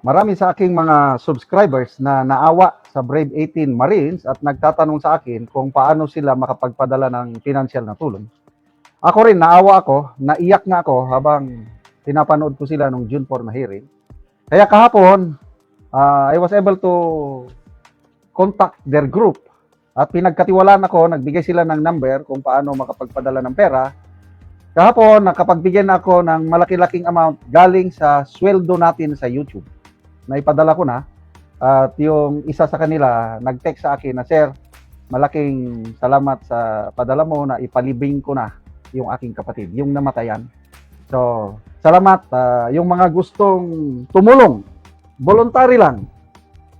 marami sa aking mga subscribers na naawa sa Brave 18 Marines at nagtatanong sa akin kung paano sila makapagpadala ng financial na tulong. Ako rin, naawa ako, naiyak nga ako habang pinapanood ko sila nung June 4 na hearing. Kaya kahapon, I was able to contact their group at pinagkatiwalaan ako, nagbigay sila ng number kung paano makapagpadala ng pera. Kahapon, nakapagbigyan ako ng malaki-laking amount galing sa sweldo natin sa YouTube. Naipadala ko na at yung isa sa kanila nag-text sa akin na, "Sir, malaking salamat sa padala mo na ipalibing ko na yung aking kapatid, yung namatayan." So, salamat. Yung mga gustong tumulong, voluntary lang,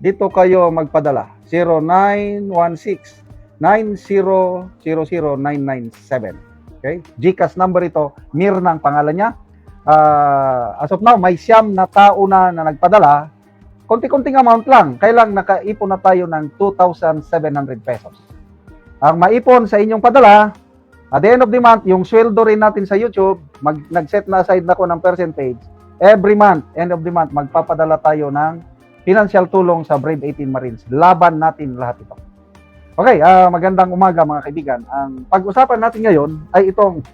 dito kayo magpadala. 0916-9000-997. Okay? GCash number ito. Mirna ang pangalan niya. As of now, may siyam na tao na nagpadala. Konti-konting amount lang. Kailang nakaipon na tayo ng 2,700 pesos. Ang maipon sa inyong padala, at the end of the month, yung sweldo rin natin sa YouTube, nag-set na aside na ko ng percentage. Every month, end of the month, magpapadala tayo ng financial tulong sa Brave 18 Marines. Laban natin lahat ito. Okay, magandang umaga mga kaibigan. Ang pag-usapan natin ngayon ay itong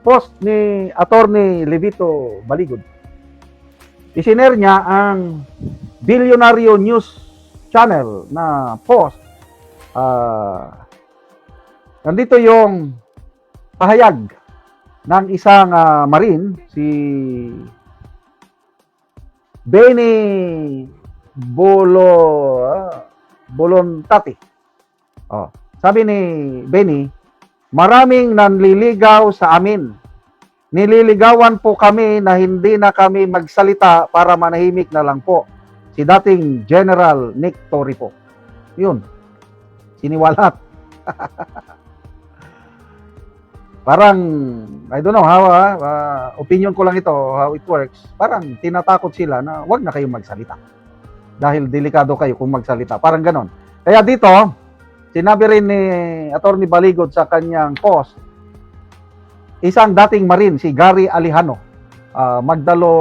post ni Attorney Levito Baligod. Isinare niya ang Bilyonaryo News Channel na post. Nandito yung pahayag ng isang Marine, si Benny Bolontati. Sabi ni Benny, "Maraming nanliligaw sa amin. Nililigawan po kami na hindi na kami magsalita para manahimik na lang po. Si dating General Nick Torre po." Yun. Siniwalat. Parang, I don't know how, opinion ko lang ito, how it works. Parang tinatakot sila na wag na kayong magsalita. Dahil delikado kayo kung magsalita. Parang ganon. Kaya dito, sinabi rin ni Attorney Baligod sa kanyang post, isang dating Marine, si Gary Alejano, Magdalo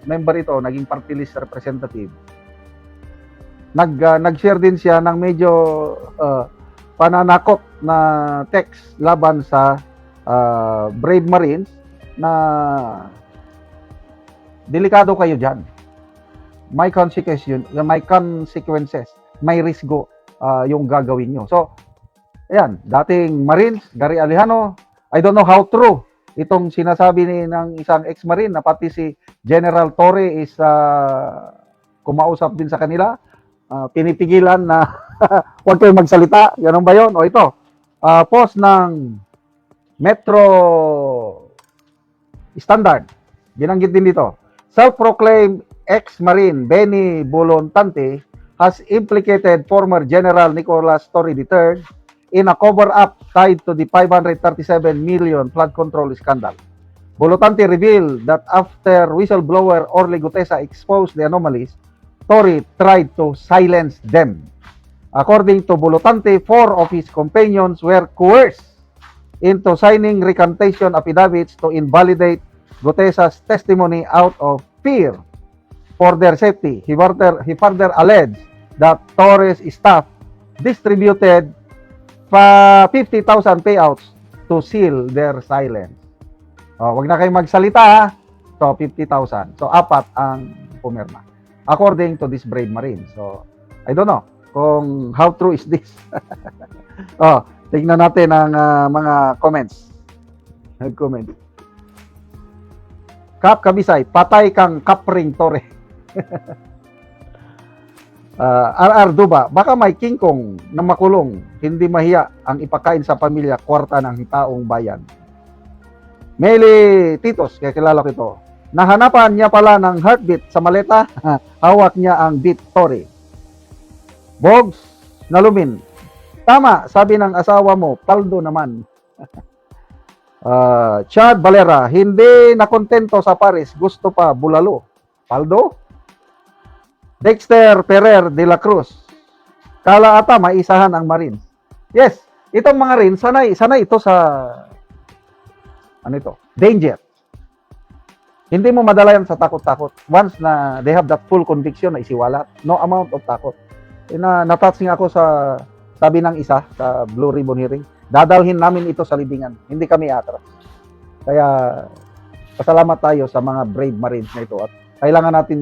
member ito, naging party list representative. Nag-share din siya ng medyo pananakot na text laban sa Brave Marines na delikado kayo dyan. May consequences, may risgo yung gagawin nyo. So, ayan, dating Marines, Gary Alejano, I don't know how true itong sinasabi ng isang ex-Marine na pati si General Torre is kumausap din sa kanila, pinipigilan na huwag kayong magsalita. Ganun ba yun? O ito, post ng Metro Standard. Binanggit din dito. Self-proclaimed ex-Marine Benny Bolontati has implicated former General Nicolas Torre III in a cover-up tied to the 537 million flood control scandal. Bolontati revealed that after whistleblower Orly Gutesa exposed the anomalies, Torre tried to silence them. According to Bolontati, 4 of his companions were coerced into signing recantation affidavits to invalidate Gutesa's testimony out of fear for their safety. He further alleged that Torres' staff distributed 50,000 payouts to seal their silence. Wag na kayong magsalita ha. So, 50,000. So, 4 ang pumirma. According to this Brave Marine. So, I don't know kung how true is this. Tignan natin ang mga comments. Nag-comment. Kap Kabisay, patay kang Kapring Torre. RR Duba, baka may kingkong na makulong, hindi mahiya ang ipakain sa pamilya, kwarta ng taong bayan. Meli Titos, kaya kilala ko ito. Nahanapan niya pala ng heartbeat sa maleta, hawak niya ang beat Torre. Bogs Nalumin, tama, sabi ng asawa mo, paldo naman. Chad Valera, hindi nakontento sa Paris, gusto pa bulalo. Paldo? Dexter Ferrer de la Cruz, kala ata maisahan ang Marines. Yes, itong mga rin, sanay ito sa danger. Hindi mo madala yan sa takot-takot. Once na they have that full conviction na isiwalat, no amount of takot. Na-touch nga ako sa sabi ng isa sa Blue Ribbon hearing, dadalhin namin ito sa libingan. Hindi kami atras. Kaya pasalamat tayo sa mga brave Marines na ito at kailangan natin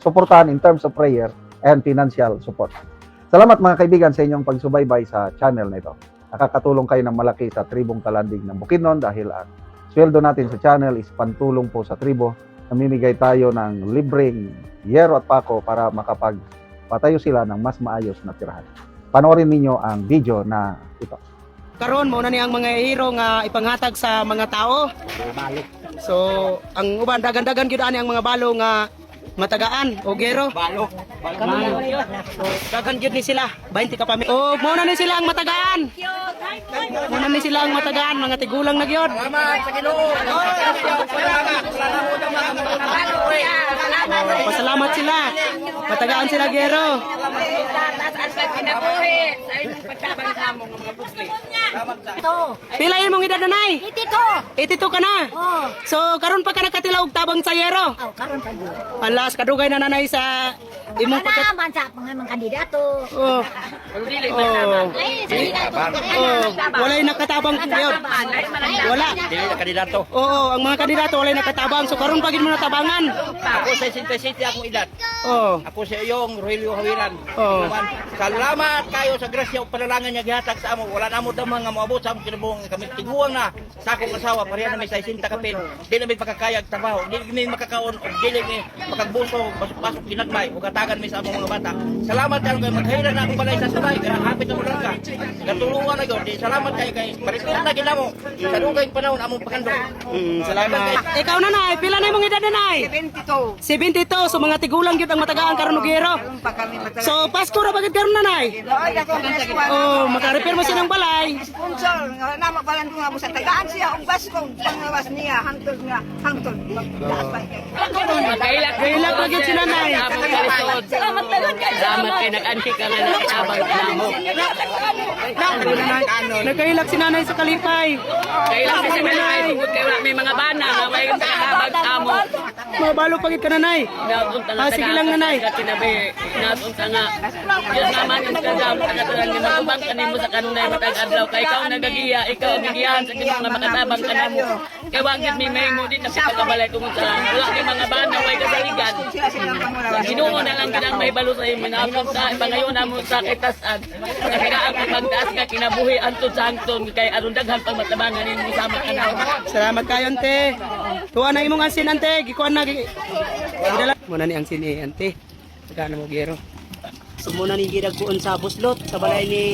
suportahan in terms of prayer and financial support. Salamat mga kaibigan sa inyong pagsubaybay sa channel na ito. Nakakatulong kayo ng malaki sa tribong Kalandig ng Bukidnon dahil ang sweldo natin sa channel is pantulong po sa tribo. Namimigay tayo ng libreng yero at pako para makapagpatayo sila ng mas maayos na tirahan. Panoorin ninyo ang video na ito. Karon mo na ni ang mga hero nga ipanghatag sa mga tao. So, ang uban dagan-dagan gyud ani ang mga balo nga matagaan o gero. Balo. So, dagan gyud ni sila 20 ka pami. O mo na ni sila ang matagaan. Mo na ni sila ang matagaan mga tigulang na gyud. Pasalamat sila. Matagaan sila gero. Pila imong edad nanay? 82 ka na. Oh, So karon pa ka nakatilaw og tabang sa yero. karon pa yun. Alas kadugay na nanay sa imong pagkat. Naman sa mga kandidato. Oh. Ay, kandidato. Walay nakatabang yun. Wala. Dili na kandidato. Oo, ang mga kandidato walay nakatabang. So karon pa gid mo natabangan. Ako sa 67 akong edad. Oh. Ako sa iyong Rogelio Hawiran. Oh. Salamat kayo sa grasya ug panalangan niya gihatag sa amo. Wala na mo damang nga moabot sa among kinabuhi kami tiguang na sa akong asawa pareha na may 60 kapin. Dili mi pagkakayag trabaho. Dili mi makakaon ug dili mi makagbuso pasok ginagmay ug atagan mi sa among mga bata. Salamat kayo kay maghayran na akong balay sa sabay. Hapit na mo lang ka. Katulungan na gyud. Salamat kayo kay maritir na ginamo. Sa dugay panahon among pakandong. Salamat. Ikaw nanay, pila na imong edad nanay? 72. 72. So mga tigulang gyud ang matagaan karon og gero. So Pasko ra bagid karon nanay. Oh, makarepair mo sinang balay. Sponsor, nga nama balang nga mo sa tagaan siya ang baskong panglawas niya hangtod nga hangtod. Kailak bagid si nanay. Salamat kay nag-anti ka na nag-abang ka mo. Nagkailak si nanay sa kalipay. Kailan kasi may tungkol kay wala may mga bana na may nag-abang ka mo. Mabalo pagid ka nanay. Naunta nga Sige lang nanay. Tinabi, naunta nga. Diyos naman yung kagam, kagatulan nga matubang ka mo sa kanunay matag-adlaw. Kay ikaw nagagiya, ikaw nagiyahan sa kinong nga makatabang ka na mo. Kaya wagit may mo din na pagkabalay kung sa wala kay mga bana, way kasaligan. Ginoo na lang kinang may balo sa imo na akong sa ipangayon na mo sa kitasan. Kaya ako magtaas ka kinabuhi antod sa hangton kay aron daghan pang matabangan nimo sama ka na. Salamat kayo ante. Tuwa na imong ansin ante, gikuan na gidala. Muna ni ang sini ante. Tagaan mo gero. So muna ni gidagkuon sa buslot sa balay ni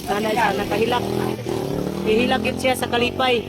nanay sa nakahilak. Ihilak gid siya sa kalipay.